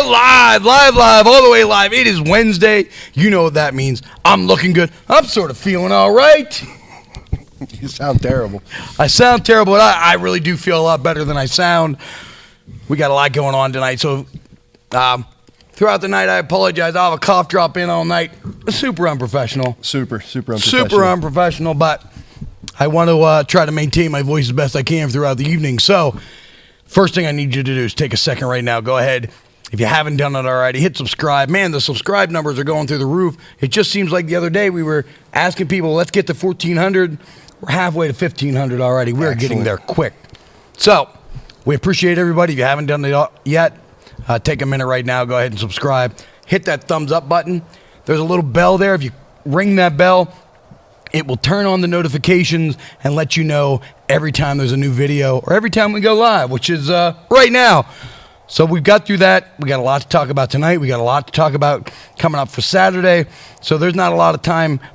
live, all the way live. It is Wednesday. You know what that means. I'm looking good. I'm sort of feeling all right. You sound terrible. I sound terrible, but I really do feel a lot better than I sound. We got a lot going on tonight, so throughout the night, I apologize. I'll have a cough drop in all night. Super unprofessional. Super unprofessional. Super unprofessional, but I want to try to maintain my voice as best I can throughout the evening. So, first thing I need you to do is take a second right now. Go ahead. If you haven't done it already, hit subscribe. Man, the subscribe numbers are going through the roof. It just seems like the other day we were asking people, let's get to 1,400. We're halfway to 1,500 already. We're getting there quick. So, we appreciate everybody. If you haven't done it yet, take a minute right now. Go ahead and subscribe. Hit that thumbs up button. There's a little bell there. If you ring that bell, it will turn on the notifications and let you know every time there's a new video or every time we go live, which is right now. So we've got through that. We got a lot to talk about tonight. We got a lot to talk about coming up for Saturday. So there's not a lot of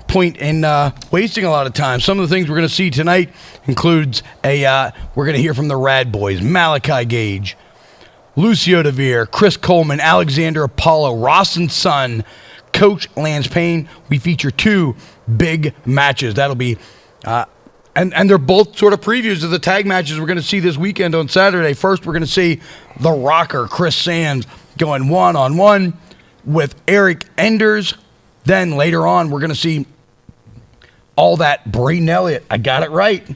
point in wasting a lot of time. Some of the things we're going to see tonight includes we're going to hear from the Rad Boys, Malachi Gage, Lucio DeVere, Chris Coleman, Alexander Apollo, Ross and Son, Coach Lance Payne. We feature two big matches. That'll be and they're both sort of previews of the tag matches we're going to see this weekend on Saturday. First, we're going to see The Rocker, Chris Sands, going one-on-one with Eric Enders. Then later on, we're going to see All That Braden Elliott, I got it right,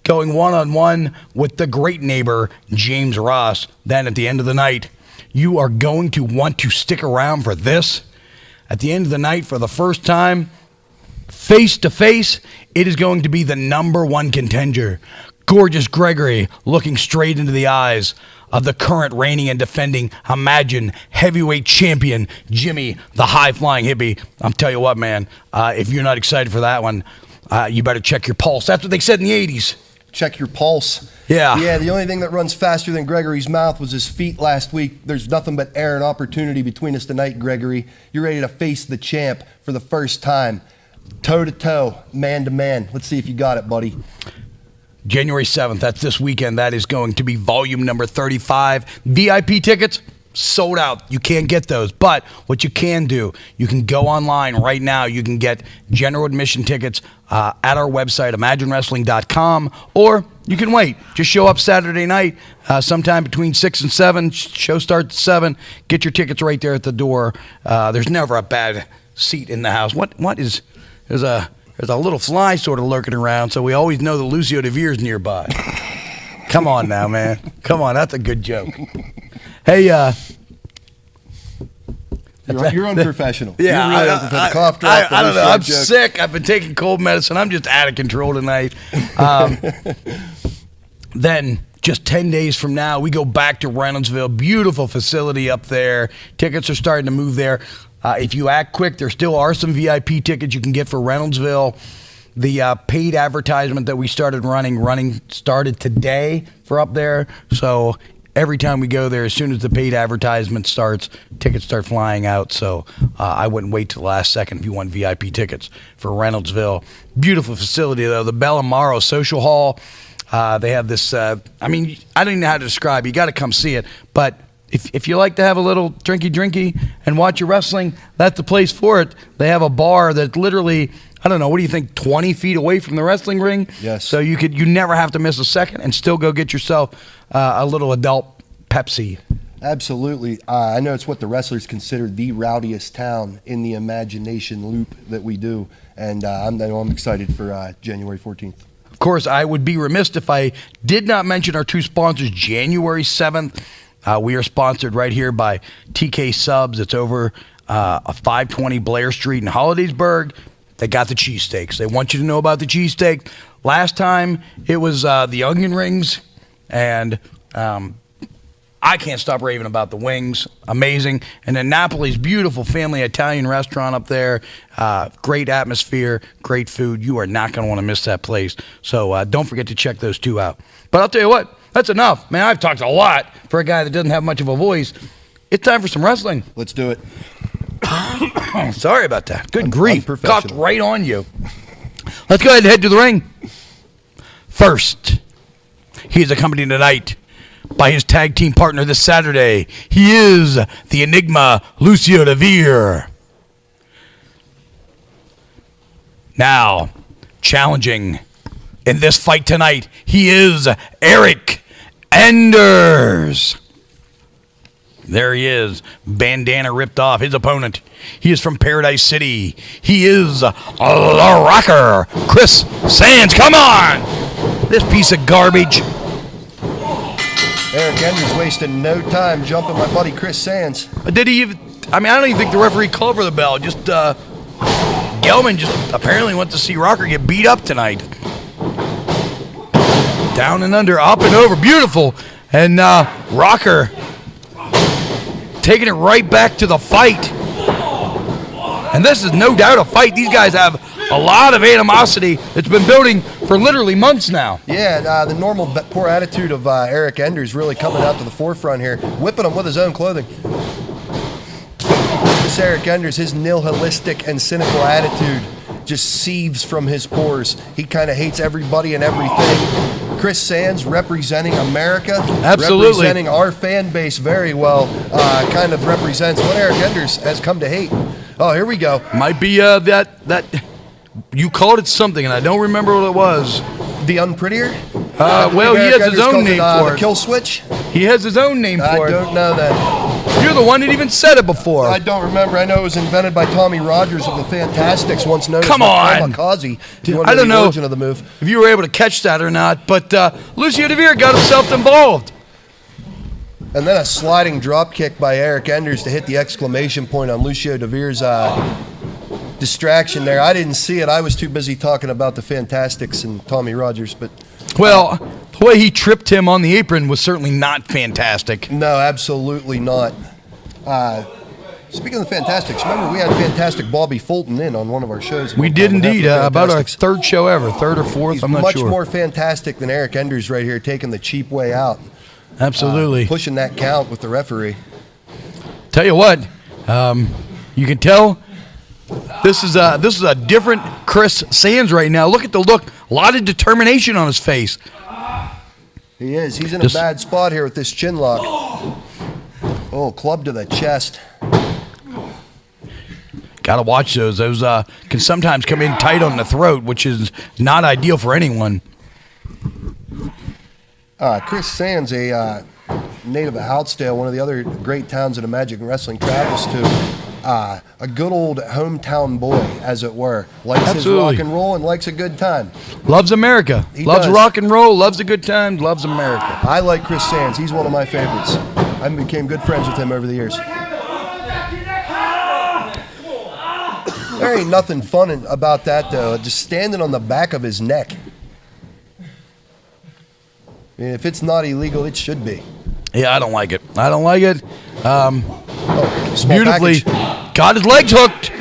going one-on-one with the great neighbor, James Ross. Then at the end of the night, you are going to want to stick around for this. At the end of the night, for the first time, face-to-face, it is going to be the number one contender, Gorgeous Gregory, looking straight into the eyes of the current reigning and defending Imagine heavyweight champion, Jimmy the High-Flying Hippie. I'm telling you what, man, if you're not excited for that one, you better check your pulse. That's what they said in the 80s. Check your pulse. Yeah, the only thing that runs faster than Gregory's mouth was his feet last week. There's nothing but air and opportunity between us tonight, Gregory. You're ready to face the champ for the first time. Toe-to-toe, man-to-man. Let's see if you got it, buddy. January 7th, that's this weekend. That is going to be volume number 35. VIP tickets, sold out. You can't get those. But what you can do, you can go online right now. You can get general admission tickets at our website, imaginewrestling.com, or you can wait. Just show up Saturday night sometime between 6 and 7. Show starts at 7. Get your tickets right there at the door. There's never a bad seat in the house. What is... There's a little fly sort of lurking around, so we always know that Lucio DeVere's nearby. Come on now, man. Come on, that's a good joke. Hey, you're unprofessional. Yeah, you're really unprofessional. Cough drop. I don't know. I'm sick. I've been taking cold medicine. I'm just out of control tonight. Then, just 10 days from now, we go back to Reynoldsville. Beautiful facility up there. Tickets are starting to move there. If you act quick, there still are some VIP tickets you can get for Reynoldsville. The paid advertisement that we started running started today for up there. So every time we go there, as soon as the paid advertisement starts, tickets start flying out. So I wouldn't wait till the last second if you want VIP tickets for Reynoldsville. Beautiful facility, though. The Bellamaro Social Hall. They have this, I don't even know how to describe it. You got to come see it. But if you like to have a little drinky and watch your wrestling, that's the place for it. They have a bar that literally, I don't know, what do you think, 20 feet away from the wrestling ring? Yes. So you never have to miss a second and still go get yourself a little adult Pepsi. Absolutely. I know it's what the wrestlers consider the rowdiest town in the imagination loop that we do, and I'm excited for January 14th. Of course, I would be remiss if I did not mention our two sponsors. January 7th, we are sponsored right here by TK Subs. It's over 520 Blair Street in Hollidaysburg. They got the cheesesteaks. They want you to know about the cheesesteak. Last time, it was the onion rings, and I can't stop raving about the wings. Amazing. And then Napoli's beautiful family Italian restaurant up there. Great atmosphere, great food. You are not going to want to miss that place. So don't forget to check those two out. But I'll tell you what, that's enough. Man, I've talked a lot for a guy that doesn't have much of a voice. It's time for some wrestling. Let's do it. Sorry about that. Good grief. Coughed right on you. Let's go ahead and head to the ring. First, he's accompanied tonight by his tag team partner this Saturday. He is the Enigma, Lucio DeVere. Now, challenging in this fight tonight, he is Eric Enders. There he is, bandana ripped off. His opponent, he is from Paradise City. He is the Rocker, Chris Sands. Come on! This piece of garbage. Eric Enders wasting no time jumping my buddy Chris Sands. Did he even... I mean, I don't even think the referee called for the bell. Just, Gelman just apparently went to see Rocker get beat up tonight. Down and under, up and over. Beautiful. And Rocker taking it right back to the fight. And this is no doubt a fight. These guys have a lot of animosity that's been building for literally months now. Yeah, the normal poor attitude of Eric Enders really coming out to the forefront here, whipping him with his own clothing. This Eric Enders, his nihilistic and cynical attitude just sieves from his pores. He kind of hates everybody and everything. Chris Sands representing America, absolutely, representing our fan base very well, kind of represents what Eric Enders has come to hate. Oh, here we go. Might be that you called it something, and I don't remember what it was. The Unprettier? Well, he has his own name for the it. Kill Switch? He has his own name for it. I don't know that. You're the one that even said it before. I don't remember. I know it was invented by Tommy Rogers of the Fantastics, once known Come as on. Kamikaze. I don't know origin of the move. if you were able to catch that or not, but Lucio DeVere got himself involved. And then a sliding drop kick by Eric Enders to hit the exclamation point on Lucio DeVere's distraction there. I didn't see it. I was too busy talking about the Fantastics and Tommy Rogers. But well, the way he tripped him on the apron was certainly not fantastic. No, absolutely not. Speaking of the Fantastics, remember we had Fantastic Bobby Fulton in on one of our shows. We did indeed. About our third show ever, third or fourth, He's I'm not sure. much more fantastic than Eric Enders right here, taking the cheap way out. Absolutely. Pushing that count with the referee. Tell you what, you can tell this is a different Chris Sands right now. Look at the look, a lot of determination on his face. He is. He's in a bad spot here with this chin lock. Oh, club to the chest. Got to watch those. Those can sometimes come in tight on the throat, which is not ideal for anyone. Chris Sands, a native of Houtzdale, one of the other great towns that Magic Wrestling travels to. A good old hometown boy, as it were. Likes his rock and roll and likes a good time. Loves America. Loves rock and roll, loves a good time, loves America. I like Chris Sands. He's one of my favorites. I became good friends with him over the years. There ain't nothing fun about that, though. Just standing on the back of his neck. I mean, if it's not illegal, it should be. Yeah, I don't like it. I don't like it. Beautifully package. Got his legs hooked.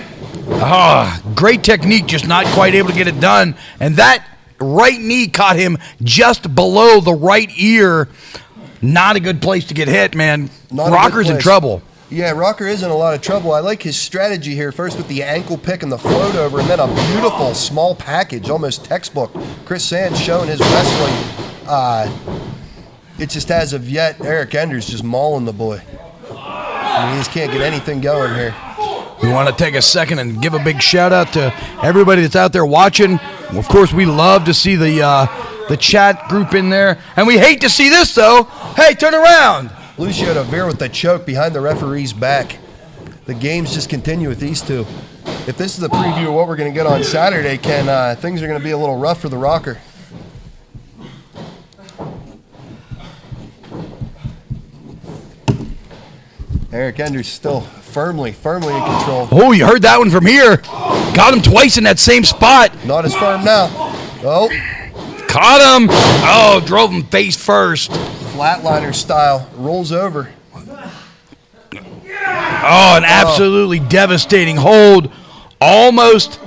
Great technique, just not quite able to get it done. And that right knee caught him just below the right ear. Not a good place to get hit, man. Rocker's in trouble. Yeah, Rocker is in a lot of trouble. I like his strategy here. First with the ankle pick and the float over, and then a beautiful small package, almost textbook. Chris Sands showing his wrestling. It just as of yet, Eric Enders just mauling the boy. I mean, he just can't get anything going here. We want to take a second and give a big shout out to everybody that's out there watching. Of course, we love to see the chat group in there, and we hate to see this though. Hey, turn around! Lucio DeVere with the choke behind the referee's back. The games just continue with these two. If this is the preview of what we're going to get on Saturday, Ken, things are going to be a little rough for the Rocker. Eric Enders still firmly in control. Oh, you heard that one from here. Got him twice in that same spot. Not as firm now. Oh. Caught him. Oh, drove him face first. Flatliner style. Rolls over. Oh, an absolutely devastating hold. Almost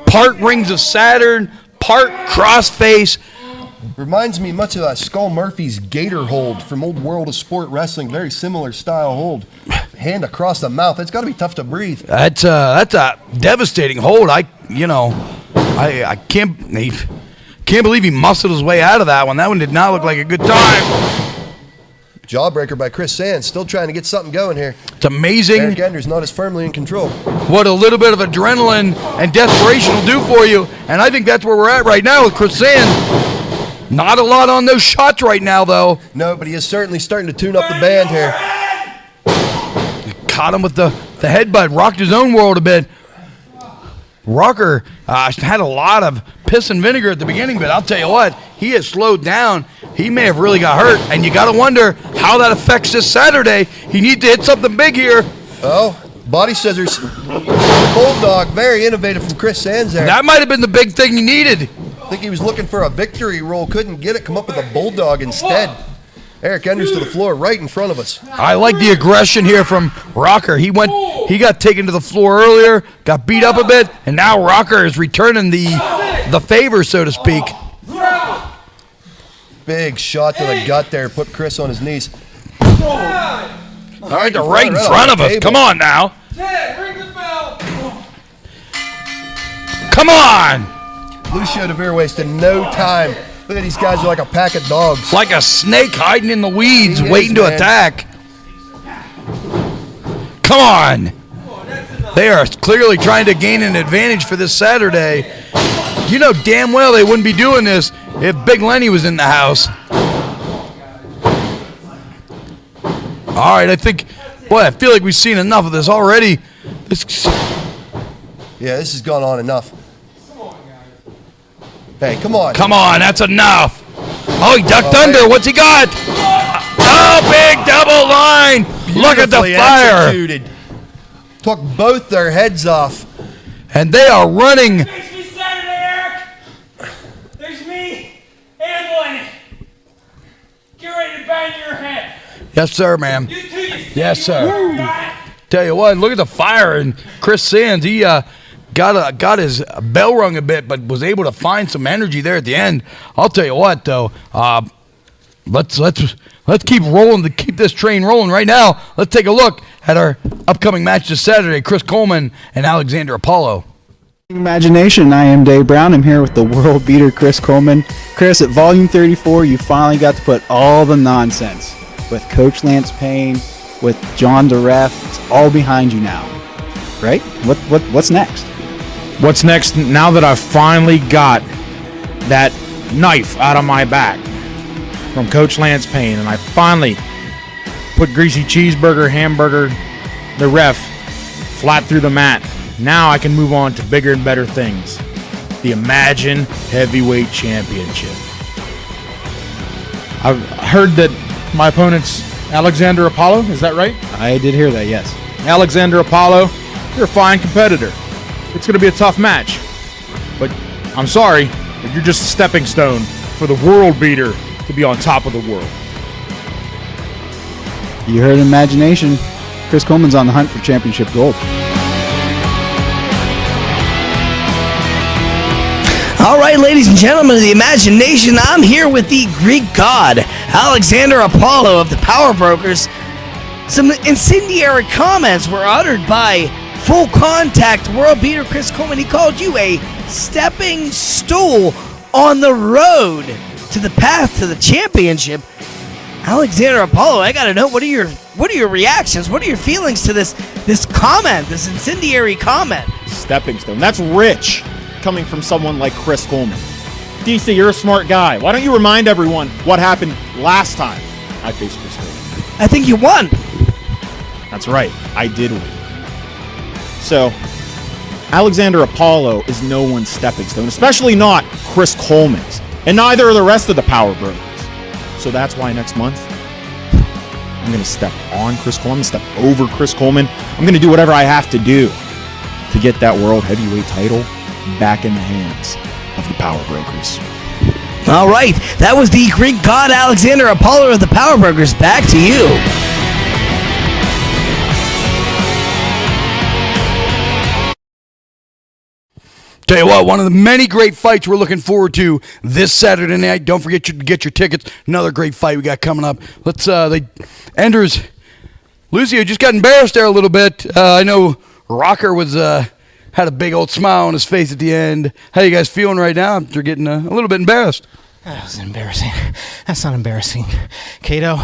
part Rings of Saturn, part crossface. Reminds me much of Skull Murphy's Gator hold from old World of Sport Wrestling. Very similar style hold. Hand across the mouth. It's got to be tough to breathe. That's a devastating hold. I can't believe he muscled his way out of that one. That one did not look like a good time. Jawbreaker by Chris Sands. Still trying to get something going here. It's amazing. Eric Enders not as firmly in control. What a little bit of adrenaline and desperation will do for you. And I think that's where we're at right now with Chris Sands. Not a lot on those shots right now, though. No, but he is certainly starting to tune up the band here. Caught him with the headbutt. Rocked his own world a bit. Rocker had a lot of piss and vinegar at the beginning, but I'll tell you what, he has slowed down. He may have really got hurt, and you got to wonder how that affects this Saturday. He needs to hit something big here. Oh, body scissors. Bulldog, very innovative from Chris Sands there. That might have been the big thing he needed. I think he was looking for a victory roll, couldn't get it, come up with a bulldog instead. Eric Enders to the floor right in front of us. I like the aggression here from Rocker. He got taken to the floor earlier, got beat up a bit, and now Rocker is returning the favor, so to speak. Big shot to the gut there, put Chris on his knees. All right, they're right in front of us. Come on now. Ring the bell. Come on. Lucio DeVere wasted no time. Look at these guys are like a pack of dogs. Like a snake hiding in the weeds, He waiting is, to man. attack. Come on. They are clearly trying to gain an advantage for this Saturday. You know damn well they wouldn't be doing this if Big Lenny was in the house. All right, I feel like we've seen enough of this already. Yeah, this has gone on enough. Hey, come on. Come on, that's enough. Oh, he ducked under. What's he got? Oh, big double line. Look at the Beautifully fire. executed. Took both their heads off. And they are running. There's me Saturday, Eric. There's me and Lenny. Get ready to bang your head. Yes, sir, ma'am. You two, you Yes, sir. Got it? Tell you what, look at the fire. And Chris Sands, he got his bell rung a bit, but was able to find some energy there at the end. I'll tell you what, though, let's keep rolling to keep this train rolling right now. Let's take a look at our upcoming match this Saturday: Chris Coleman and Alexander Apollo. Imagination. I am Dave Brown. I'm here with the world beater Chris Coleman. Chris, at Volume 34, you finally got to put all the nonsense with Coach Lance Payne, with John DeRef. It's all behind you now, right? What's next? What's next now that I've finally got that knife out of my back from Coach Lance Payne, and I finally put Greasy Cheeseburger, Hamburger, the ref, flat through the mat. Now I can move on to bigger and better things. The Imagine Heavyweight Championship. I've heard that my opponent's Alexander Apollo, is that right? I did hear that, yes. Alexander Apollo, you're a fine competitor. It's going to be a tough match. But I'm sorry, but you're just a stepping stone for the world beater to be on top of the world. You heard Imagination. Chris Coleman's on the hunt for championship gold. All right, ladies and gentlemen of the Imagination, I'm here with the Greek god, Alexander Apollo of the Power Brokers. Some incendiary comments were uttered by Full Contact world beater Chris Coleman. He called you a stepping stool on the road to the path to the championship. Alexander Apollo, I gotta know, what are your reactions? What are your feelings to this comment, this incendiary comment? Stepping stone. That's rich, coming from someone like Chris Coleman. DC, you're a smart guy. Why don't you remind everyone what happened last time I faced Chris Coleman? I think you won. That's right, I did win. So, Alexander Apollo is no one's stepping stone, especially not Chris Coleman's, and neither are the rest of the Power Brokers. So that's why next month, I'm going to step on Chris Coleman, step over Chris Coleman. I'm going to do whatever I have to do to get that World Heavyweight title back in the hands of the Power Brokers. All right, that was the Greek god Alexander Apollo of the Power Brokers. Back to you. Tell you what, one of the many great fights we're looking forward to this Saturday night. Don't forget to get your tickets. Another great fight we got coming up. Enders, Lucio just got embarrassed there a little bit. I know Rocker was had a big old smile on his face at the end. How you guys feeling right now after getting a little bit embarrassed? That was embarrassing. That's not embarrassing. Kato,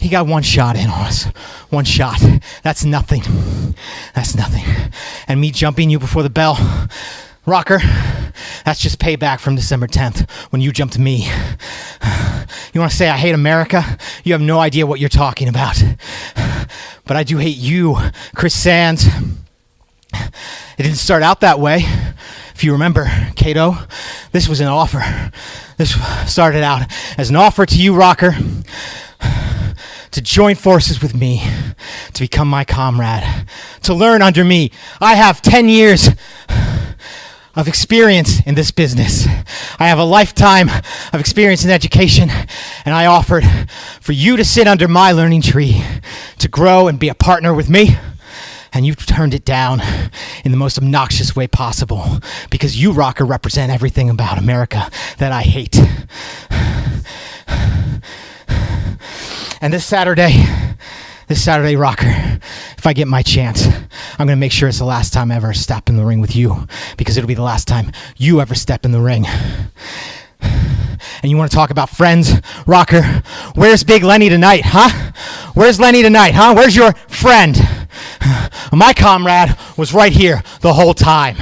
he got one shot in on us. One shot. That's nothing. That's nothing. And me jumping you before the bell, Rocker, that's just payback from December 10th when you jumped me. You want to say I hate America? You have no idea what you're talking about. But I do hate you, Chris Sands. It didn't start out that way. If you remember, Kato, this was an offer. This started out as an offer to you, Rocker, to join forces with me, to become my comrade, to learn under me. I have 10 years of experience in this business. I have a lifetime of experience in education, and I offered for you to sit under my learning tree, to grow and be a partner with me. And you turned it down in the most obnoxious way possible because you, Rocker, represent everything about America that I hate. And this Saturday, Rocker, if I get my chance, I'm going to make sure it's the last time I ever step in the ring with you because it'll be the last time you ever step in the ring. And you want to talk about friends, Rocker? Where's Big Lenny tonight, huh? Where's Lenny tonight, huh? Where's your friend? My comrade was right here the whole time.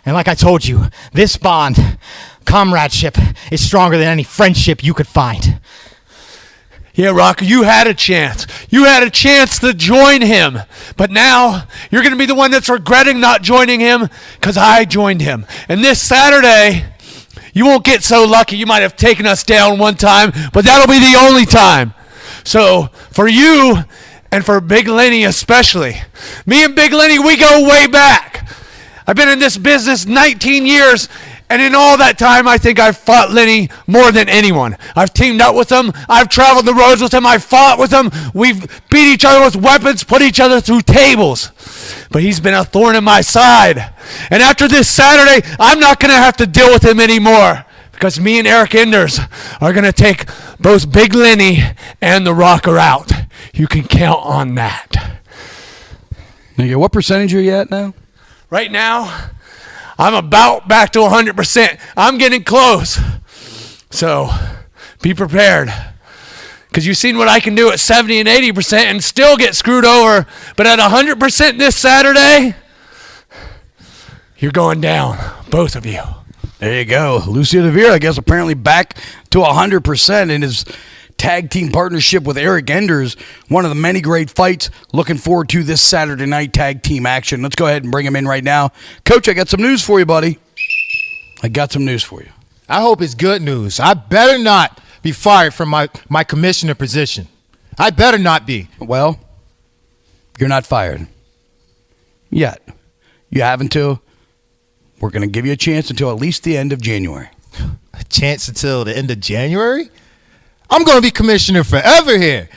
And like I told you, this bond, comradeship, is stronger than any friendship you could find. Yeah, Rocker, you had a chance. You had a chance to join him. But now you're going to be the one that's regretting not joining him because I joined him. And this Saturday, you won't get so lucky. You might have taken us down one time, but that'll be the only time. So for you and for Big Lenny especially, me and Big Lenny, we go way back. I've been in this business 19 years, and in all that time, I think I've fought Lenny more than anyone. I've teamed up with him. I've traveled the roads with him. I've fought with him. We've beat each other with weapons, put each other through tables. But he's been a thorn in my side. And after this Saturday, I'm not going to have to deal with him anymore because me and Eric Enders are going to take both Big Lenny and the Rocker out. You can count on that. Nigga, what percentage are you at now? Right now, I'm about back to 100%. I'm getting close. So be prepared. Because you've seen what I can do at 70 and 80% and still get screwed over. But at 100% this Saturday, you're going down, both of you. There you go. Lucio DeVere, I guess, apparently back to 100% in his tag team partnership with Eric Enders. One of the many great fights. Looking forward to this Saturday night tag team action. Let's go ahead and bring him in right now. Coach, I got some news for you, buddy. I got some news for you. I hope it's good news. I better not be fired from my commissioner position. I better not be. Well, you're not fired. Yet. You have until, we're going to give you a chance until at least the end of January. A chance until the end of January? I'm going to be commissioner forever here.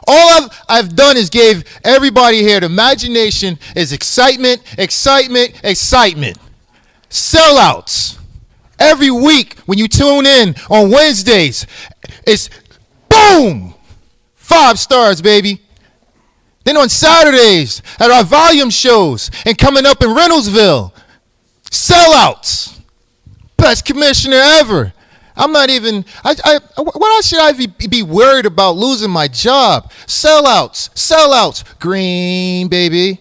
All I've done is gave everybody here the imagination is excitement, excitement, excitement. Sellouts. Every week when you tune in on Wednesdays, it's boom, 5 stars, baby. Then on Saturdays at our volume shows and coming up in Reynoldsville, sellouts. Best commissioner ever. I'm not even, why should I be worried about losing my job? Sellouts, green, baby,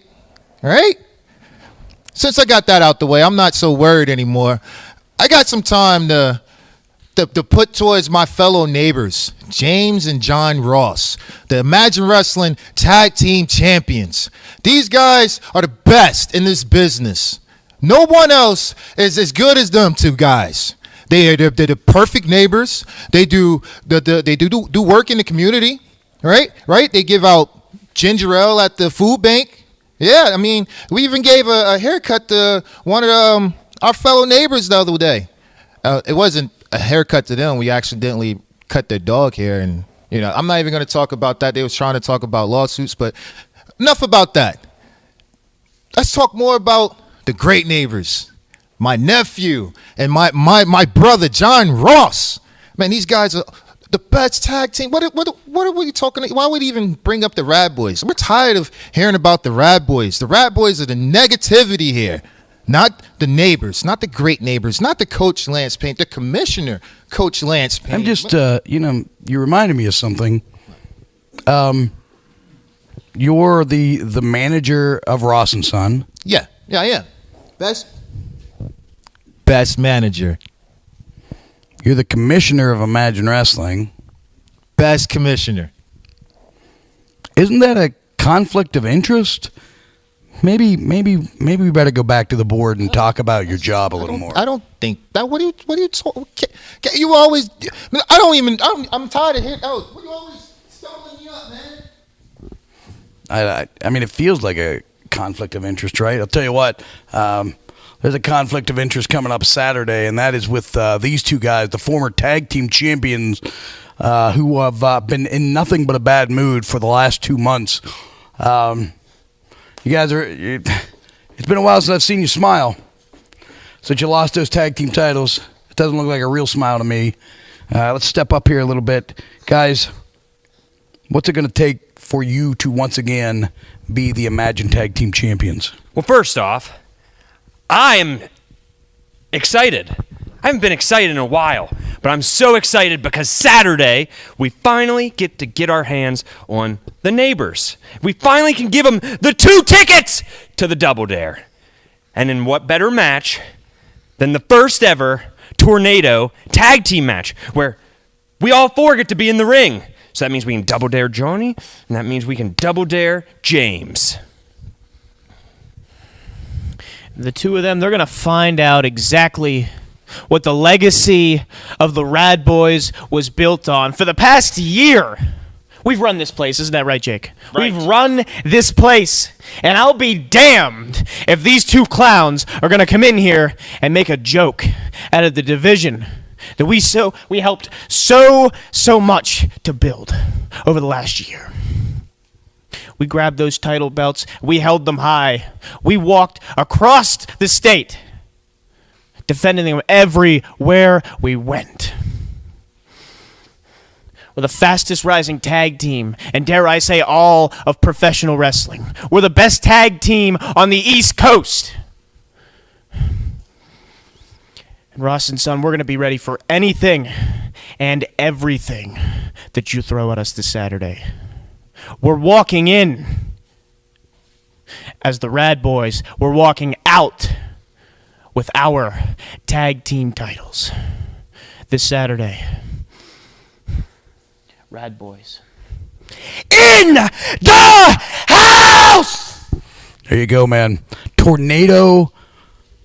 all right? Since I got that out the way, I'm not so worried anymore. I got some time to put towards my fellow neighbors, James and John Ross, the Imagine Wrestling Tag Team Champions. These guys are the best in this business. No one else is as good as them two guys. They're the perfect neighbors. They do work in the community, right? They give out ginger ale at the food bank. Yeah, I mean, we even gave a haircut to one of our fellow neighbors the other day. It wasn't a haircut to them. We accidentally cut their dog hair, and I'm not even going to talk about that. They was trying to talk about lawsuits, but enough about that. Let's talk more about the great neighbors. My nephew and my brother, John Ross. Man, these guys are the best tag team. What are we talking about? Why would he even bring up the Rad Boys? We're tired of hearing about the Rad Boys. The Rad Boys are the negativity here. Not the neighbors, not the great neighbors, not the Coach Lance Payne, the commissioner, Coach Lance Payne. I'm just, you reminded me of something. You're the manager of Ross and Son. Yeah, I am. Best manager. You're the commissioner of Imagine Wrestling. Best commissioner. Isn't that a conflict of interest? Maybe we better go back to the board and talk about your job a little more. I don't think that. What are you talking? You always. I'm tired of hearing. Oh, what are you always stumbling me up, man? I mean, it feels like a conflict of interest, right? I'll tell you what. There's a conflict of interest coming up Saturday, and that is with these two guys, the former tag team champions, who have been in nothing but a bad mood for the last 2 months. You guys it's been a while since I've seen you smile. Since you lost those tag team titles, it doesn't look like a real smile to me. Let's step up here a little bit. Guys, what's it going to take for you to once again be the Imagine Tag Team Champions? Well, first off, I am excited. I haven't been excited in a while, but I'm so excited because Saturday we finally get our hands on the neighbors. We finally can give them the 2 tickets to the Double Dare. And in what better match than the first ever Tornado tag team match where we all 4 get to be in the ring. So that means we can Double Dare Johnny, and that means we can Double Dare James. The two of them, they're going to find out exactly what the legacy of the Rad Boys was built on. For the past year, we've run this place. Isn't that right, Jake? Right. We've run this place, and I'll be damned if these 2 clowns are going to come in here and make a joke out of the division that we helped so much to build over the last year. We grabbed those title belts. We held them high. We walked across the state, defending them everywhere we went. We're the fastest rising tag team, and dare I say all of professional wrestling. We're the best tag team on the East Coast. And Ross and Son, we're going to be ready for anything and everything that you throw at us this Saturday. We're walking in as the Rad Boys. We're walking out with our tag team titles this Saturday. Rad Boys in the house! There you go, man. Tornado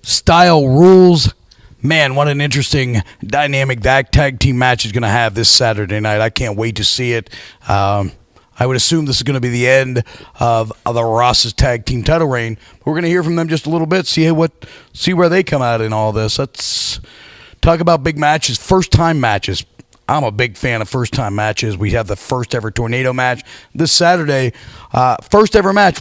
style rules. Man, what an interesting dynamic that tag team match is going to have this Saturday night. I can't wait to see it. I would assume this is going to be the end of the Ross's tag team title reign. We're going to hear from them just a little bit, see where they come out in all this. Let's talk about big matches, first-time matches. I'm a big fan of first-time matches. We have the first ever Tornado match this Saturday. First ever match,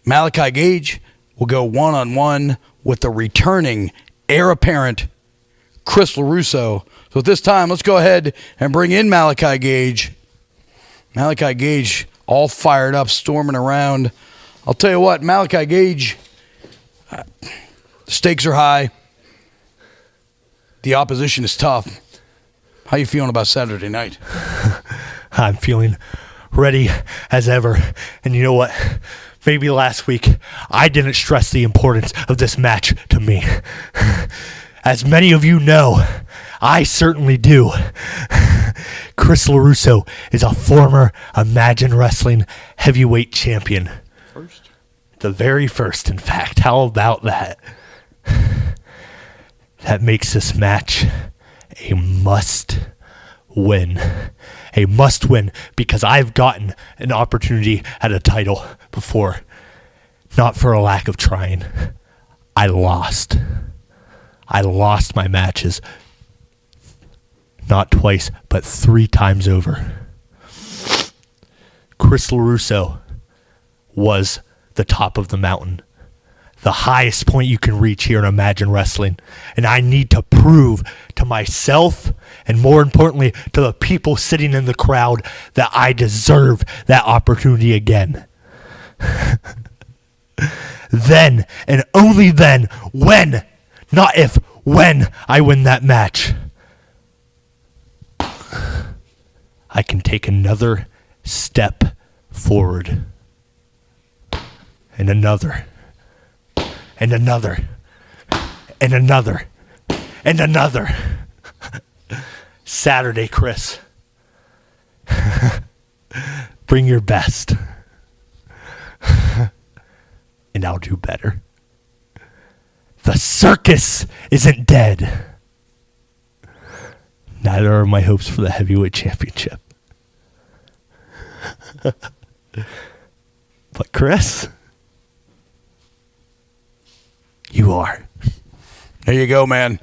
Malachi Gage will go one-on-one with the returning heir apparent Chris LaRusso. So at this time, let's go ahead and bring in Malachi Gage. Malachi Gage all fired up, storming around. I'll tell you what, Malachi Gage, the stakes are high. The opposition is tough. How you feeling about Saturday night? I'm feeling ready as ever. And you know what? Maybe last week I didn't stress the importance of this match to me. As many of you know, I certainly do. Chris LaRusso is a former Imagine Wrestling heavyweight champion. The very first, in fact. How about that? That makes this match a must-win. A must-win because I've gotten an opportunity at a title before. Not for a lack of trying. I lost. I lost my matches. Not twice, but 3 times over. Chris LaRusso was the top of the mountain. The highest point you can reach here in Imagine Wrestling. And I need to prove to myself, and more importantly, to the people sitting in the crowd, that I deserve that opportunity again. Then, and only then, when, not if, when I win that match, I can take another step forward. And another. And another. And another. And another. Saturday, Chris. Bring your best. And I'll do better. The circus isn't dead. Neither are my hopes for the heavyweight championship. But Chris, you are. There you go, man.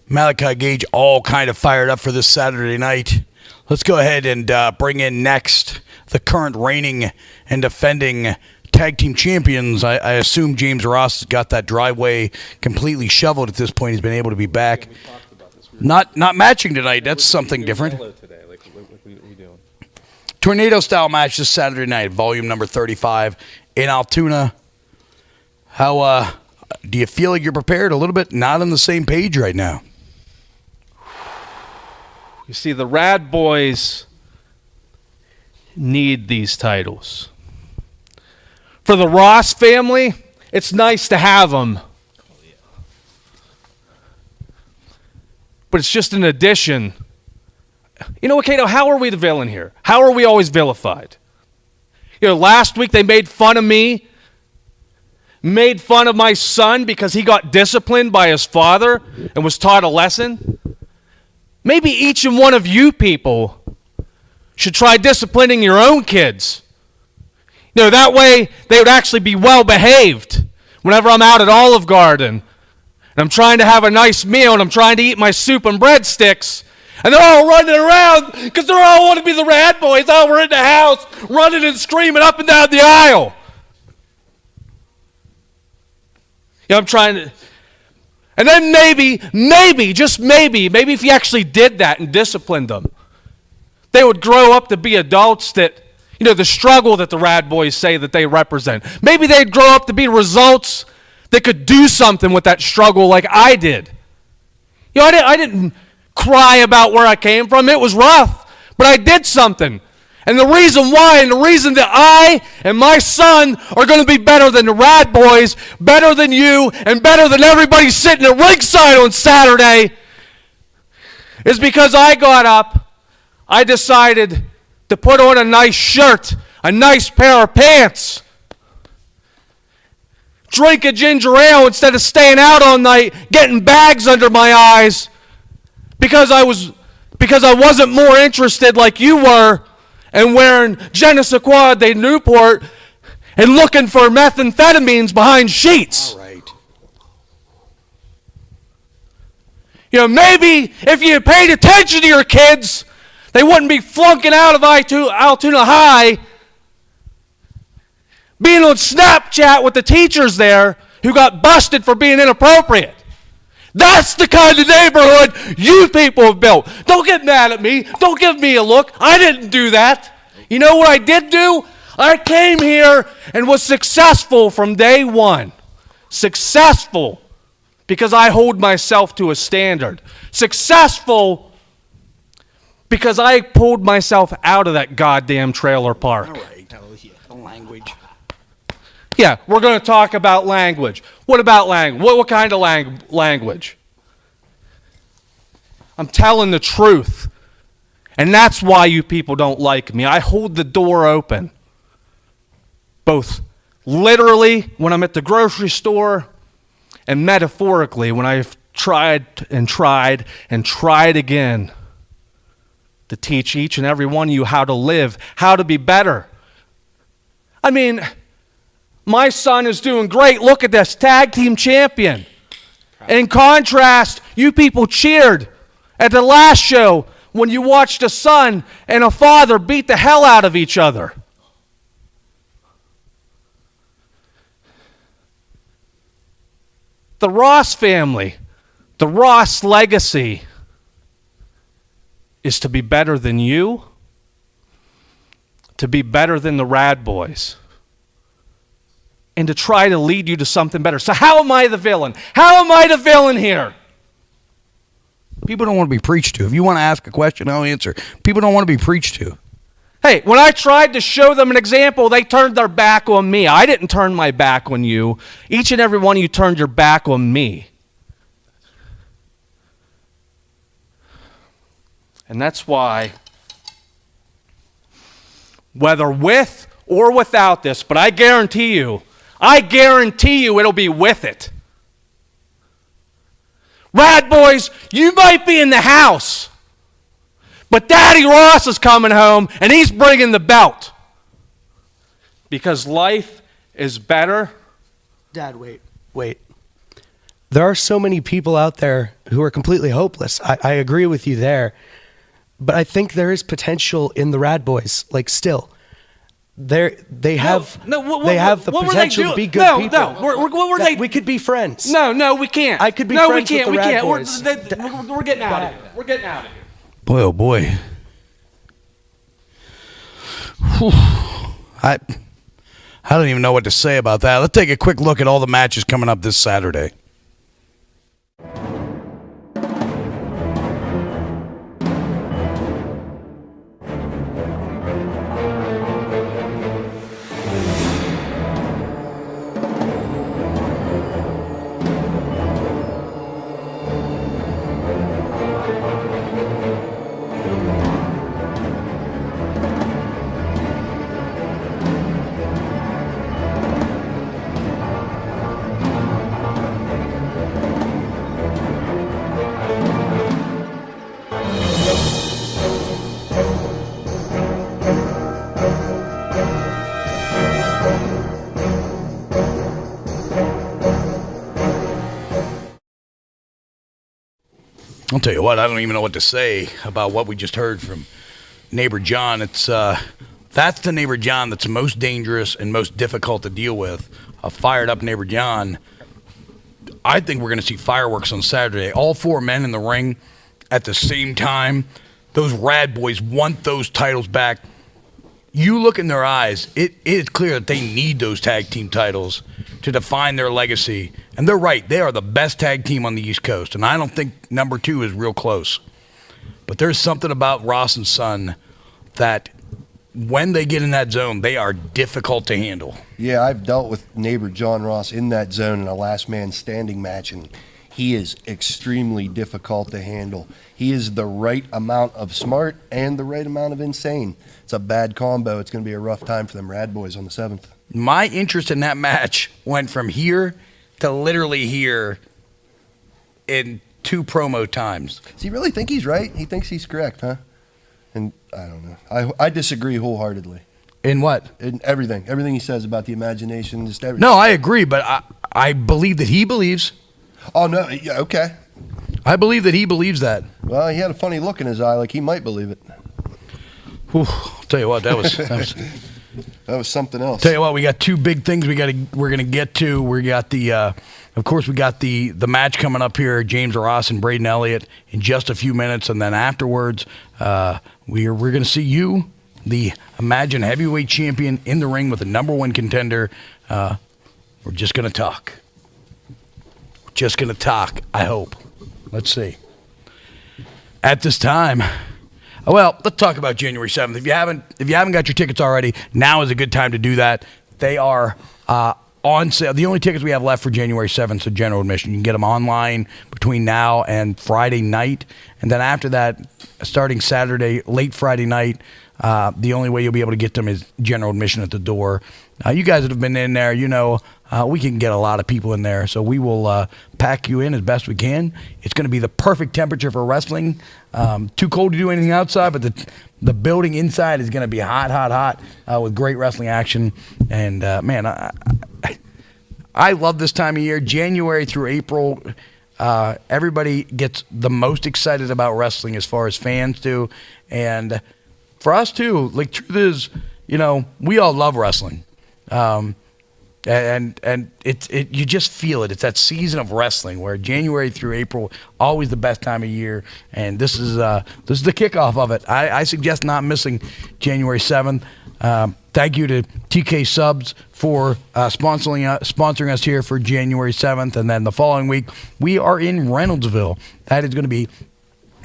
Malachi Gage all kind of fired up for this Saturday night. Let's go ahead and bring in next the current reigning and defending tag team champions. I assume James Ross has got that driveway completely shoveled at this point. He's been able to be back. Not matching tonight. That's something different. Tornado style match this Saturday night, volume number 35 in Altoona. How do you feel like you're prepared? A little bit not on the same page right now. You see, the Rad Boys need these titles. For the Ross family, it's nice to have them. But it's just an addition. You know what, Cato? How are we the villain here? How are we always vilified? You know, last week they made fun of me, made fun of my son because he got disciplined by his father and was taught a lesson. Maybe each and one of you people should try disciplining your own kids. You know, that way they would actually be well behaved whenever I'm out at Olive Garden and I'm trying to have a nice meal and I'm trying to eat my soup and breadsticks. And they're all running around because they all want to be the Rad Boys. Oh, we're in the house running and screaming up and down the aisle. You know, I'm trying to... And then maybe, just maybe if you actually did that and disciplined them, they would grow up to be adults that, you know, the struggle that the Rad Boys say that they represent. Maybe they'd grow up to be results that could do something with that struggle like I did. You know, I didn't cry about where I came from. It was rough, but I did something. And the reason why, and the reason that I and my son are going to be better than the Rad Boys, better than you, and better than everybody sitting at ringside on Saturday is because I got up, I decided to put on a nice shirt, a nice pair of pants, drink a ginger ale instead of staying out all night, getting bags under my eyes, because I wasn't more interested like you were and wearing Genesequa de Newport and looking for methamphetamines behind sheets. All right. You know, maybe if you paid attention to your kids, they wouldn't be flunking out of Altoona High, being on Snapchat with the teachers there who got busted for being inappropriate. That's the kind of neighborhood you people have built. Don't get mad at me. Don't give me a look. I didn't do that. You know what I did do? I came here and was successful from day one. Successful because I hold myself to a standard. Successful because I pulled myself out of that goddamn trailer park. All right. Language. Yeah, we're going to talk about language. What about language? What kind of language? I'm telling the truth. And that's why you people don't like me. I hold the door open. Both literally when I'm at the grocery store and metaphorically when I've tried and tried and tried again to teach each and every one of you how to live, how to be better. I mean, my son is doing great. Look at this, tag team champion. In contrast, you people cheered at the last show when you watched a son and a father beat the hell out of each other. The Ross family, the Ross legacy is to be better than you, to be better than the Rad Boys. and to try to lead you to something better. So how am I the villain? How am I the villain here? People don't want to be preached to. If you want to ask a question, I'll answer. People don't want to be preached to. Hey, when I tried to show them an example, they turned their back on me. I didn't turn my back on you. Each and every one of you turned your back on me. And that's why, whether with or without this, but I guarantee you it'll be with it. Rad Boys, you might be in the house, but Daddy Ross is coming home and he's bringing the belt. Because life is better. Dad, wait. There are so many people out there who are completely hopeless. I agree with you there. But I think there is potential in the Rad Boys. Like, still. They have the potential to be good people. What were they? We could be friends. No, we can't. I could be no, friends we can't. with the We Rad can't. Boys. We're getting out of here. We're getting out of here. Boy, oh boy. Whew. I don't even know what to say about that. Let's take a quick look at all the matches coming up this Saturday. I'll tell you what, I don't even know what to say about what we just heard from Neighbor John. It's that's the Neighbor John that's most dangerous and most difficult to deal with. A fired up Neighbor John. I think we're going to see fireworks on Saturday. All four men in the ring at the same time. Those Rad Boys want those titles back. You look in their eyes, it is clear that they need those tag team titles to define their legacy. And they're right. They are the best tag team on the East Coast. And I don't think number 2 is real close. But there's something about Ross and Son that when they get in that zone, they are difficult to handle. Yeah, I've dealt with Neighbor John Ross in that zone in a last man standing match, and he is extremely difficult to handle. He is the right amount of smart and the right amount of insane. It's a bad combo. It's going to be a rough time for them Rad Boys on the 7th. My interest in that match went from here to literally here in 2 promo times. Does he really think he's right? He thinks he's correct, huh? And I don't know. I disagree wholeheartedly. In what? In everything. Everything he says about the imagination, just everything. No, I agree, but I believe that he believes. Oh, no. Yeah, okay. I believe that he believes that. Well, he had a funny look in his eye, like he might believe it. Whew, I'll tell you what, that was that was something else. Tell you what, we got 2 big things we're gonna get to. We got the of course we got the match coming up here, James Ross and Braden Elliott in just a few minutes, and then afterwards we're gonna see you, the Imagine Heavyweight Champion, in the ring with the number 1 contender. We're just gonna talk. Just gonna talk, I hope. Let's see. At this time, well, let's talk about January 7th. If you haven't got your tickets already, now is a good time to do that. They are on sale. The only tickets we have left for January 7th is general admission. You can get them online between now and Friday night. And then after that, starting Saturday, late Friday night, the only way you'll be able to get them is general admission at the door. You guys that have been in there, you know, we can get a lot of people in there. So we will pack you in as best we can. It's going to be the perfect temperature for wrestling. Too cold to do anything outside, but the building inside is going to be hot with great wrestling action. And, man, I love this time of year. January through April, everybody gets the most excited about wrestling as far as fans do. And for us, too, like, truth is, you know, we all love wrestling. And you just feel it. It's that season of wrestling where January through April, always the best time of year, and this is the kickoff of it. I suggest not missing January 7th. thank you to TK Subs for sponsoring us here for January 7th. And then the following week, we are in Reynoldsville. That is going to be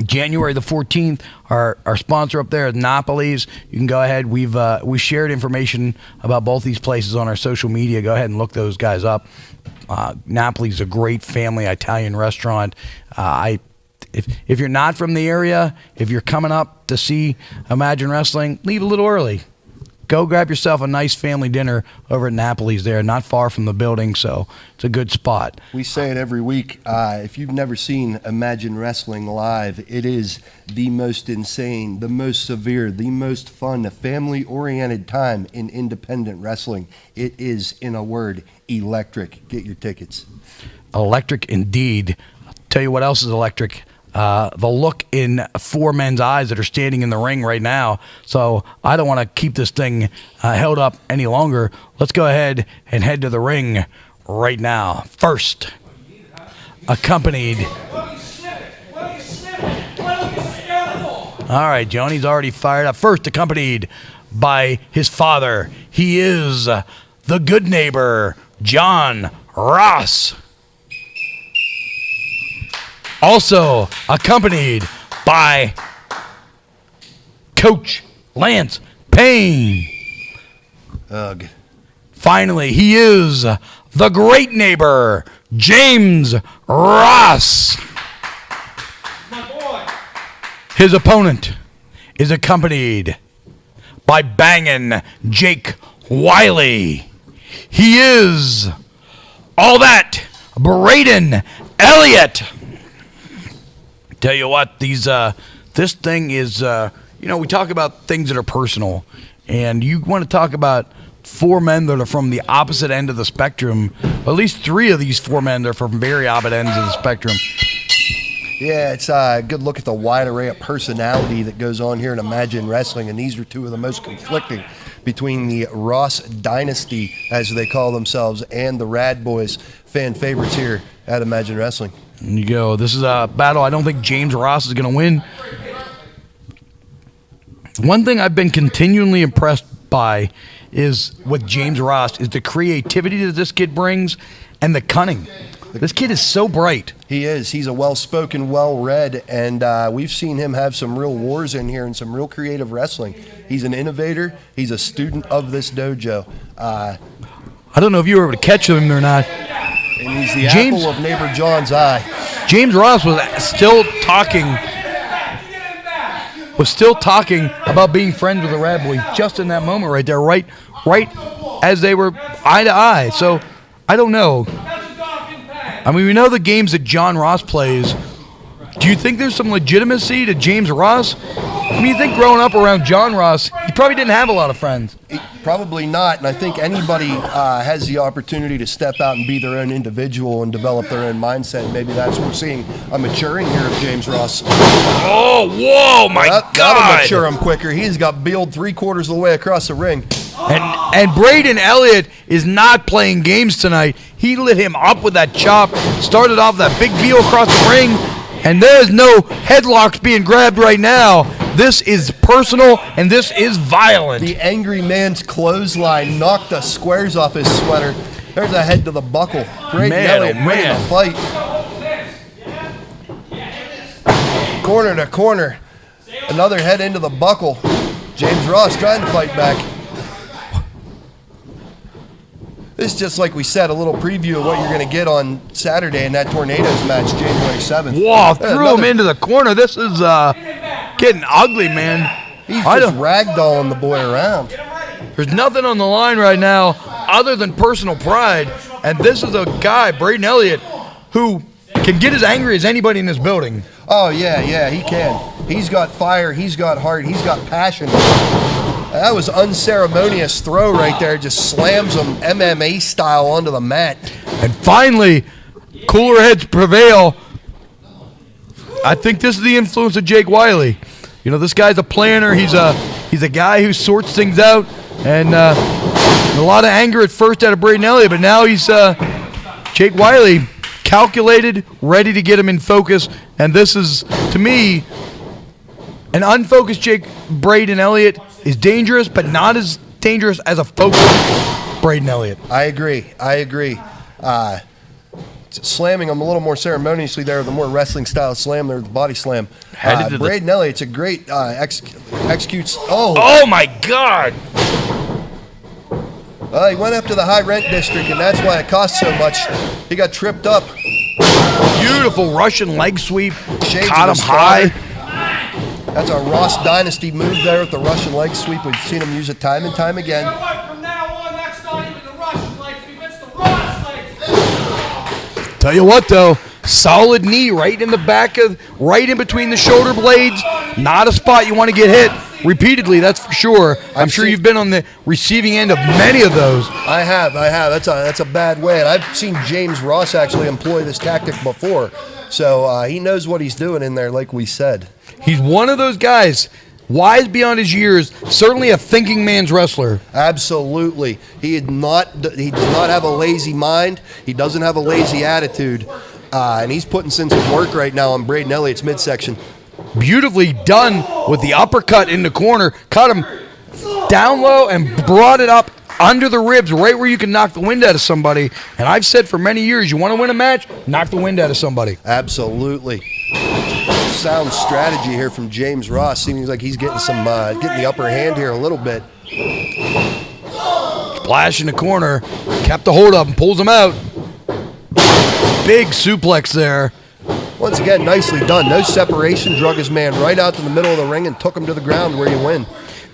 January the 14th. Our sponsor up there is Napoli's. You can go ahead. We shared information about both these places on our social media. Go ahead and look those guys up. Napoli's a great family Italian restaurant. If you're not from the area, if you're coming up to see Imagine Wrestling, leave a little early. Go grab yourself a nice family dinner over at Napoli's there, not far from the building, so it's a good spot. We say it every week. If you've never seen Imagine Wrestling live, it is the most insane, the most severe, the most fun, family-oriented time in independent wrestling. It is, in a word, electric. Get your tickets. Electric indeed. I'll tell you what else is electric. The look in 4 men's eyes that are standing in the ring right now. So I don't want to keep this thing held up any longer. Let's go ahead and head to the ring right now. First, accompanied. All right, Joni's already fired up. First, accompanied by his father. He is the good neighbor, John Ross. Also accompanied by Coach Lance Payne. Ugh. Finally, he is the great neighbor, James Ross. My boy. His opponent is accompanied by banging Jake Wiley. He is all that, Braden Elliott. Tell you what, this thing is, we talk about things that are personal, and you want to talk about 4 men that are from the opposite end of the spectrum. At least 3 of these 4 men are from very opposite ends of the spectrum. Yeah, it's a good look at the wide array of personality that goes on here in Imagine Wrestling, and these are 2 of the most conflicting between the Ross Dynasty, as they call themselves, and the Rad Boys, fan favorites here at Imagine Wrestling. There you go. This is a battle I don't think James Ross is going to win. One thing I've been continually impressed by is with James Ross is the creativity that this kid brings and the cunning. This kid is so bright. He is. He's a well-spoken, well-read, and we've seen him have some real wars in here and some real creative wrestling. He's an innovator. He's a student of this dojo. I don't know if you were able to catch him or not. And he's the apple of neighbor John's eye. James Ross was still talking about being friends with the Rad Boy just in that moment right there, right as they were eye to eye. So I don't know. I mean, we know the games that John Ross plays. Do you think there's some legitimacy to James Ross? I mean, you think growing up around John Ross, he probably didn't have a lot of friends. Probably not, and I think anybody has the opportunity to step out and be their own individual and develop their own mindset. And maybe that's what we're seeing a maturing here of James Ross. Oh, whoa, my God. That'll mature him quicker. He's got build 3/4 of the way across the ring. And Braden Elliott is not playing games tonight. He lit him up with that chop, started off that big deal across the ring, and there's no headlocks being grabbed right now. This is personal, and this is violent. The angry man's clothesline knocked the squares off his sweater. There's a head to the buckle. Braden Elliott winning the fight. Corner to corner. Another head into the buckle. James Ross trying to fight back. This is just like we said, a little preview of what you're going to get on Saturday in that Tornadoes match, January 7th. Whoa, threw him into the corner. This is getting ugly, man. He's just ragdolling the boy around. There's nothing on the line right now other than personal pride. And this is a guy, Braden Elliott, who can get as angry as anybody in this building. Oh, yeah, he can. He's got fire, he's got heart, he's got passion. That was unceremonious throw right there. Just slams him MMA style onto the mat. And finally, cooler heads prevail. I think this is the influence of Jake Wiley. You know, this guy's a planner. He's a guy who sorts things out. And a lot of anger at first out of Braden Elliott, but now he's Jake Wiley, calculated, ready to get him in focus. And this is, to me, an unfocused Braden Elliott is dangerous, but not as dangerous as a focus, Braden Elliott. I agree. Slamming him a little more ceremoniously there, the more wrestling style slam there, the body slam. Braden Elliott's a great executes. Oh my God! He went up to the high rent district, and that's why it cost so much. He got tripped up. Beautiful Russian leg sweep. Shades Caught of him a high. strider. That's a Ross Dynasty move there with the Russian leg sweep. We've seen him use it time and time again. From now on, that's not even the Russian leg sweep, it's the Ross leg sweep. Tell you what though, solid knee right in the back right in between the shoulder blades. Not a spot you want to get hit repeatedly, that's for sure. I'm sure you've been on the receiving end of many of those. I have. That's a bad way. And I've seen James Ross actually employ this tactic before. So he knows what he's doing in there, like we said. He's one of those guys, wise beyond his years, certainly a thinking man's wrestler. Absolutely. He does not have a lazy mind. He doesn't have a lazy attitude. And he's putting in some work right now on Braden Elliott's midsection. Beautifully done with the uppercut in the corner. Cut him down low and brought it up under the ribs, right where you can knock the wind out of somebody. And I've said for many years, you want to win a match, knock the wind out of somebody. Absolutely. Sound strategy here from James Ross. Seems like he's getting getting the upper hand here a little bit. Splash in the corner, kept the hold up and pulls him out. Big suplex there. Once again, nicely done. No separation, drug his man right out to the middle of the ring and took him to the ground where you win.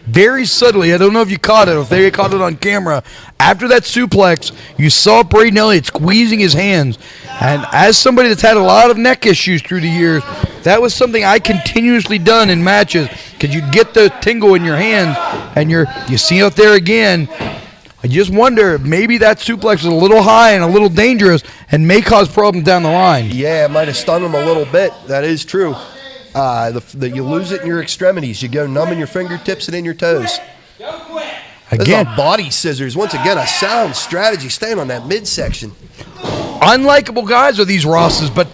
Very subtly, I don't know if you caught it, or if they caught it on camera. After that suplex, you saw Braden Elliott squeezing his hands. And as somebody that's had a lot of neck issues through the years, that was something I continuously done in matches, because you'd get the tingle in your hands, and you see it there again. I just wonder, maybe that suplex is a little high and a little dangerous and may cause problems down the line. Yeah, it might have stunned him a little bit. That is true. You lose it in your extremities. You go numb in your fingertips and in your toes. Again, this is a body scissors. Once again, a sound strategy staying on that midsection. Unlikable guys are these Rosses, but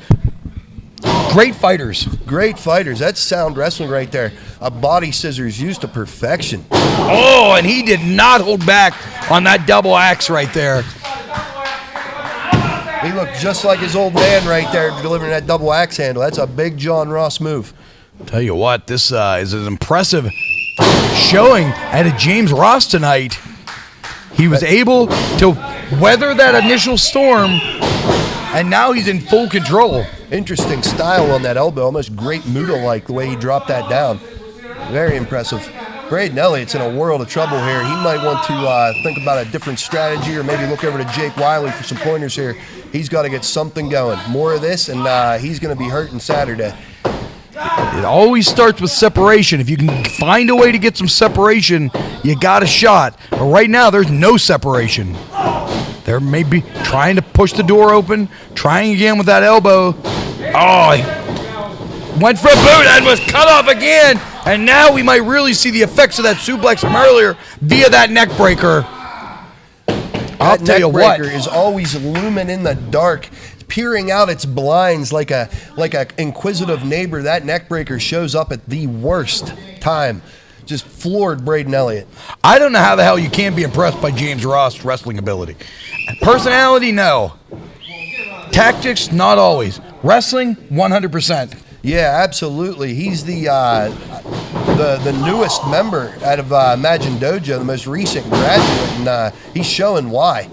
great fighters. Great fighters. That's sound wrestling right there. A body scissors used to perfection. Oh, and he did not hold back on that double axe right there. He looked just like his old man right there delivering that double axe handle. That's a big John Ross move. Tell you what, this is an impressive showing out of James Ross tonight. He was able to weather that initial storm, and now he's in full control. Interesting style on that elbow, almost Great Muta-like the way he dropped that down. Very impressive. Braden Elliott's in a world of trouble here. He might want to think about a different strategy, or maybe look over to Jake Wiley for some pointers here. He's got to get something going. More of this, and he's going to be hurting Saturday. It always starts with separation. If you can find a way to get some separation, you got a shot. But right now, there's no separation. They're maybe trying to push the door open, trying again with that elbow. Oh, he went for a boot and was cut off again. And now we might really see the effects of that suplex from earlier via that neck breaker. I'll tell you what. That neck breaker is always looming in the dark, peering out its blinds like a inquisitive neighbor. That neck breaker shows up at the worst time. Just floored Braden Elliott. I don't know how the hell you can't be impressed by James Ross' wrestling ability. Personality, no. Tactics, not always. Wrestling, 100%. Yeah, absolutely. He's the newest member out of Imagine Dojo, the most recent graduate, and he's showing why.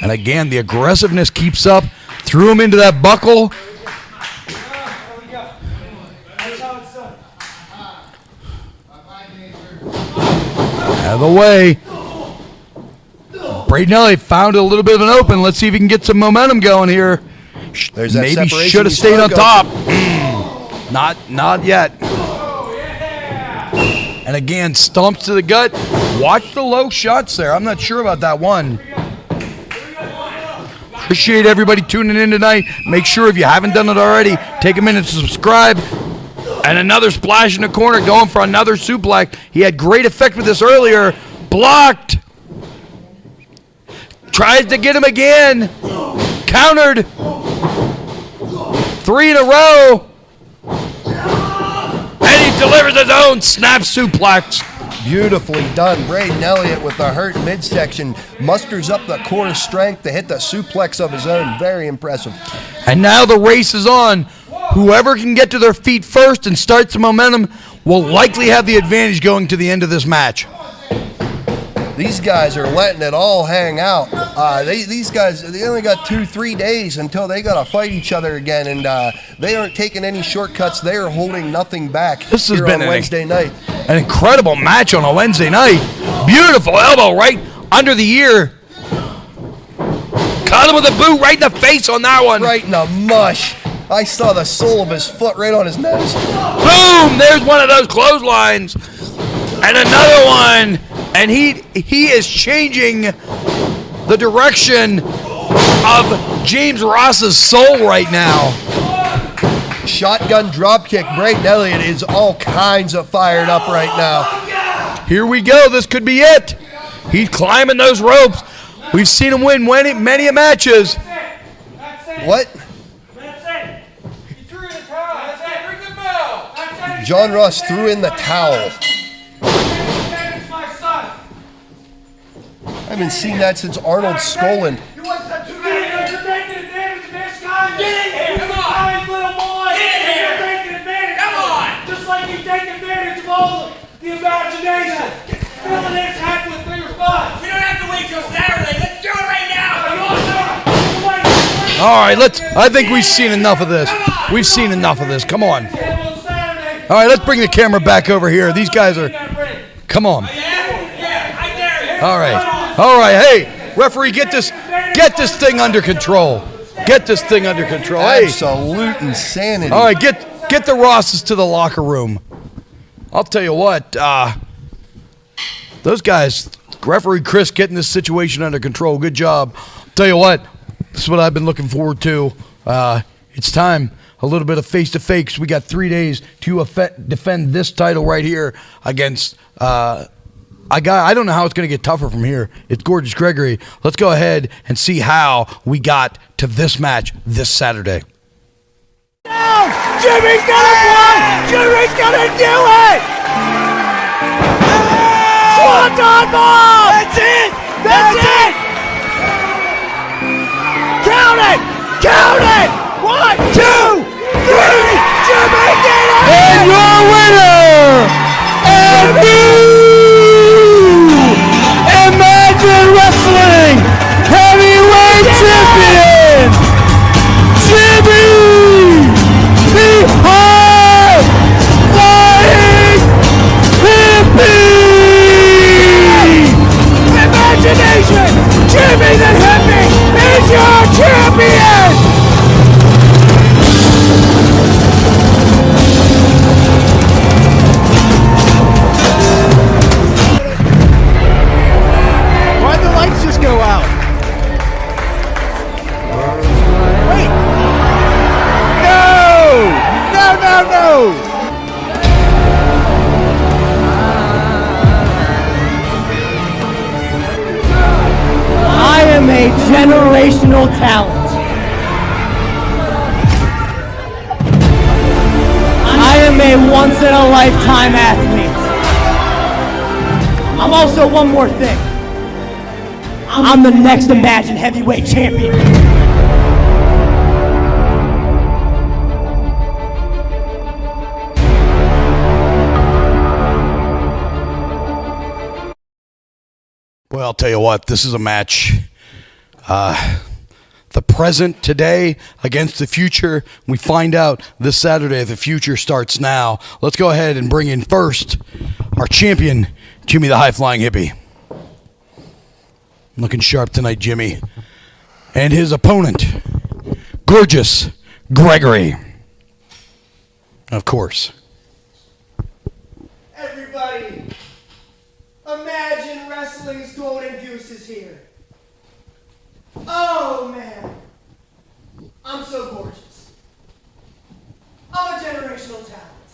And again, the aggressiveness keeps up. Threw him into that buckle. Out of the way. Braden Elliott found a little bit of an open. Let's see if he can get some momentum going here. There's that maybe separation should have we stayed on spoke top. of. Not yet. And again, stomps to the gut. Watch the low shots there. I'm not sure about that one. Appreciate everybody tuning in tonight. Make sure if you haven't done it already, take a minute to subscribe. And another splash in the corner, going for another suplex. He had great effect with this earlier. Blocked. Tries to get him again. Countered. 3 in a row. And he delivers his own snap suplex. Beautifully done. Braden Elliott with the hurt midsection musters up the core strength to hit the suplex of his own. Very impressive. And now the race is on. Whoever can get to their feet first and start some momentum will likely have the advantage going to the end of this match. These guys are letting it all hang out. These guys, they only got 2-3 days until they got to fight each other again, and they aren't taking any shortcuts. They are holding nothing back. This has here been on Wednesday night. An incredible match on a Wednesday night. Beautiful elbow right under the ear. Caught him with a boot right in the face on that one. Right in the mush. I saw the sole of his foot right on his nose. Boom! There's one of those clotheslines. And another one. And he is changing the direction of James Ross's soul right now. Shotgun dropkick. Braden Elliott is all kinds of fired up right now. Here we go. This could be it. He's climbing those ropes. We've seen him win many matches. What? John Ross threw in the towel. I haven't seen that since Arnold Skoland. Just like you take advantage of all the imagination. Filling this heck with bigger spots. We don't have to wait till Saturday. Let's do it right now. All right, I think we've seen enough of this. We've seen enough of this. Come on. All right, let's bring the camera back over here. These guys are. Come on. All right. Hey, referee, get this thing under control. Get this thing under control. Absolute insanity. All right, get the Rosses to the locker room. I'll tell you what, those guys, referee Chris, getting this situation under control. Good job. Tell you what, this is what I've been looking forward to. It's time. A little bit of face-to-face. We got 3 days to defend this title right here against I don't know how it's going to get tougher from here. It's Gorgeous Gregory. Let's go ahead and see how we got to this match this Saturday. No! Jimmy's gonna win! Jimmy's gonna do it! Swanton bomb! That's it! That's it! Count it! Count it! 1, 2, 3! Jimmy did it! And your winner! And Imagine Wrestling Heavyweight Champion, Jimmy the High Flying Hippie! Imagination, Jimmy the Hippie is your champion! Why'd the lights just go out? Wait! No! I am a generational talent. I am a once-in-a-lifetime athlete. I'm also one more thing. I'm the next Imagine Heavyweight Champion. Well, I'll tell you what, this is a match. The present today against the future. We find out this Saturday. The future starts now. Let's go ahead and bring in first our champion, Jimmy the High Flying Hippie. Looking sharp tonight, Jimmy. And his opponent, Gorgeous Gregory. Of course. Everybody, Imagine Wrestling's Golden Goose is here. Oh man, I'm so gorgeous. I'm a generational talent.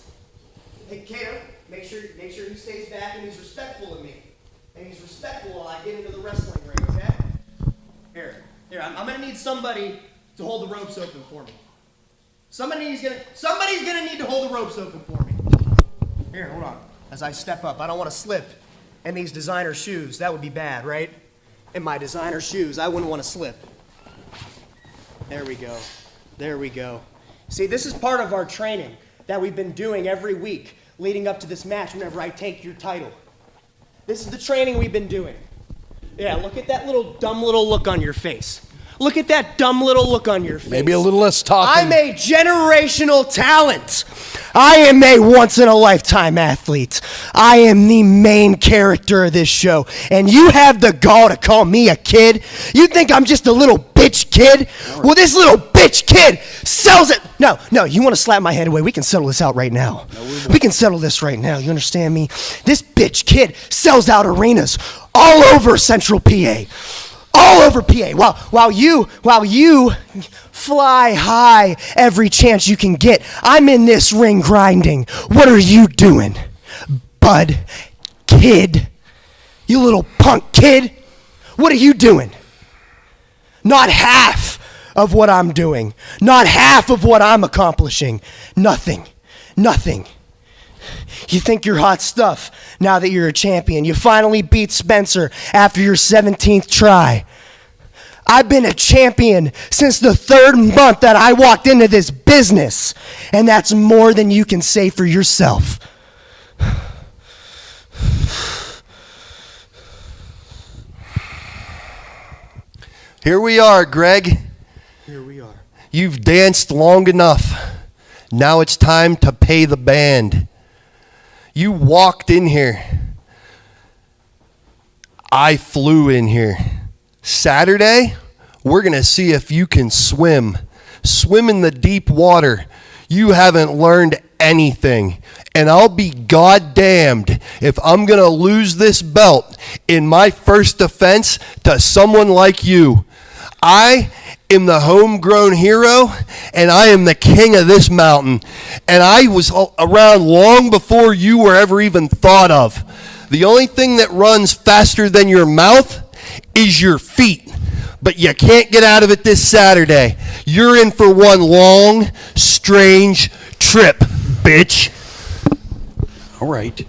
Hey Kato, make sure he stays back and he's respectful of me. And he's respectful while I get into the wrestling ring, okay? Here, I'm gonna need somebody to hold the ropes open for me. Somebody's gonna need to hold the ropes open for me. Here, hold on. as I step up. I don't want to slip in these designer shoes. That would be bad, right? In my designer shoes, I wouldn't want to slip. There we go. There we go. See, this is part of our training that we've been doing every week leading up to this match whenever I take your title. This is the training we've been doing. Yeah, look at that dumb little look on your face. Look at that dumb little look on your face. Maybe a little less talking. I'm a generational talent. I am a once-in-a-lifetime athlete. I am the main character of this show. And you have the gall to call me a kid? You think I'm just a little bitch kid? Well, this little bitch kid sells it. No, you want to slap my head away? We can settle this out right now. We can settle this right now. You understand me? This bitch kid sells out arenas all over Central PA. All over PA, while you fly high every chance you can get. I'm in this ring grinding. What are you doing, bud? Kid? You little punk kid? What are you doing? Not half of what I'm doing. Not half of what I'm accomplishing. Nothing. You think you're hot stuff now that you're a champion. You finally beat Spencer after your 17th try. I've been a champion since the 3rd month that I walked into this business, and that's more than you can say for yourself. Here we are, Greg. Here we are. You've danced long enough. Now it's time to pay the band. You walked in here. I flew in here. Saturday, we're going to see if you can swim. Swim in the deep water. You haven't learned anything. And I'll be goddamned if I'm going to lose this belt in my first defense to someone like you. I am the homegrown hero, and I am the king of this mountain. And I was around long before you were ever even thought of. The only thing that runs faster than your mouth is your feet. But you can't get out of it this Saturday. You're in for one long, strange trip, bitch. All right.